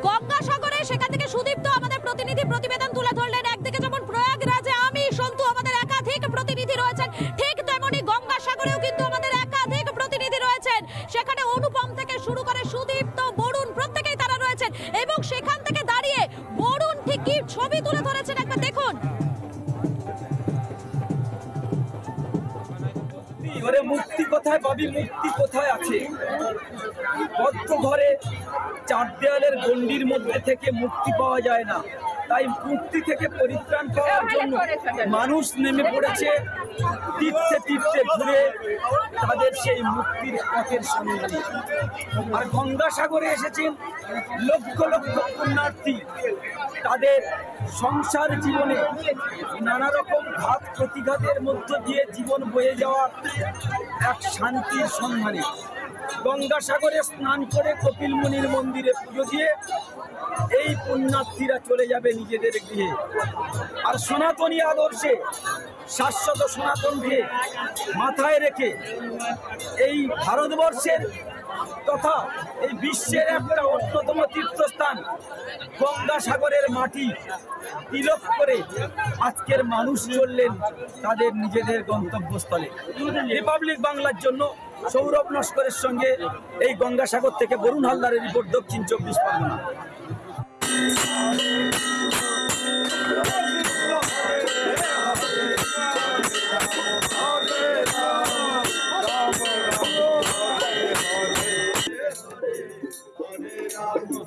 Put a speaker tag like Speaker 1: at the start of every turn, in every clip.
Speaker 1: গঙ্গাসাগরে সেখান থেকে সুদীপ্ত আমাদের প্রতিনিধি প্রতিবেদন তুলে ধরলেন। একদিকে যেমন প্রয়াগরাজে আমি সন্তু আমাদের একাধিক প্রতিনিধি রয়েছেন, ঠিক তেমনি গঙ্গাসাগরেও কিন্তু আমাদের একাধিক প্রতিনিধি রয়েছেন। সেখানে অনুপম থেকে শুরু করে সুদীপ্ত, বরুণ প্রত্যেকেই তারা রয়েছেন এবং সেখান থেকে দাঁড়িয়ে বরুণ ঠিক কি ছবি তুলে ধরেছেন একবার দেখুন।
Speaker 2: মুক্তি কোথায় পাবি, মুক্তি কোথায় আছে? বদ্ধ ঘরে চার দেয়ালের গণ্ডির মধ্যে থেকে মুক্তি পাওয়া যায় না। তাই মুক্তি থেকে পরিত্রাণ পাওয়ার জন্য মানুষ নেমে পড়েছে তীর্থে তীর্থে ঘুরে তাদের সেই মুক্তির পথের সন্ধানে। আর গঙ্গাসাগরে এসেছেন লক্ষ লক্ষ পুণ্যার্থী তাদের সংসার জীবনে নানা রকম ঘাত প্রতিঘাতের মধ্য দিয়ে জীবন বয়ে যাওয়ার এক শান্তির সন্ধানে। গঙ্গাসাগরে স্নান করে কপিল মুনির মন্দিরে পুজো দিয়ে এই পুণ্যার্থীরা চলে যাবে নিজেদের গৃহে। আর সনাতনী আদর্শে শাশ্বত সনাতনকে মাথায় রেখে এই ভারতবর্ষের তথা এই বিশ্বের একটা অন্যতম তীর্থস্থান গঙ্গাসাগরের মাটি তিলক করে আজকের মানুষ চললেন তাদের নিজেদের গন্তব্যস্থলে। রিপাবলিক বাংলার জন্য সৌরভ নস্করের সঙ্গে এই গঙ্গাসাগর থেকে বরুণ হালদারের রিপোর্ট, দক্ষিণ 24 Pargana.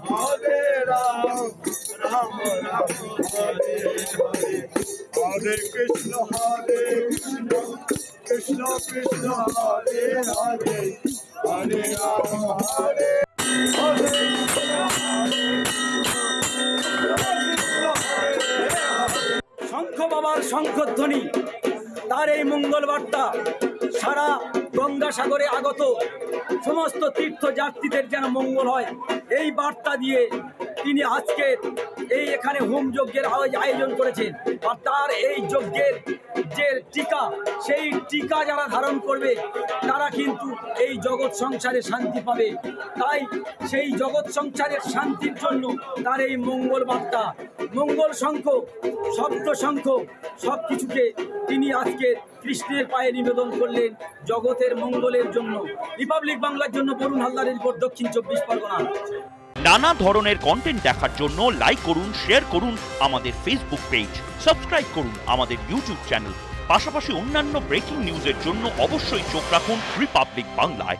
Speaker 3: Hare Ram, Ram Ram, Hare Hare, Hare Krishna, Krishna Krishna, Hare Hare, Hare Ram, Hare Hare.
Speaker 2: শঙ্খ বাবার শঙ্খধ্বনি, তার এই মঙ্গল বার্তা সারা গঙ্গাসাগরে আগত সমস্ত তীর্থযাত্রীদের যেন মঙ্গল হয়, এই বার্তা দিয়ে তিনি আজকে এই এখানে হোম যজ্ঞের আয়োজন করেছেন। আর তার এই যজ্ঞের যে টিকা, সেই টিকা যারা ধারণ করবে তারা কিন্তু এই জগৎ সংসারে শান্তি পাবে। তাই সেই জগৎ সংসারের শান্তির জন্য তার এই মঙ্গল বার্তা, মঙ্গল শঙ্খ, শব্দ শঙ্খ সব কিছুকে তিনি আজকে কৃষ্ণের পায়ে নিবেদন করলেন জগতের মঙ্গলের জন্য। রিপাবলিক বাংলার জন্য বরুণ হালদারের রিপোর্ট, দক্ষিণ 24 পরগনা।
Speaker 4: নানা ধরনের কন্টেন্ট দেখার জন্য লাইক করুন, শেয়ার করুন আমাদের ফেসবুক পেজ, সাবস্ক্রাইব করুন আমাদের ইউটিউব চ্যানেল। পাশাপাশি অন্যান্য ব্রেকিং নিউজের জন্য অবশ্যই চোখ রাখুন রিপাবলিক বাংলায়।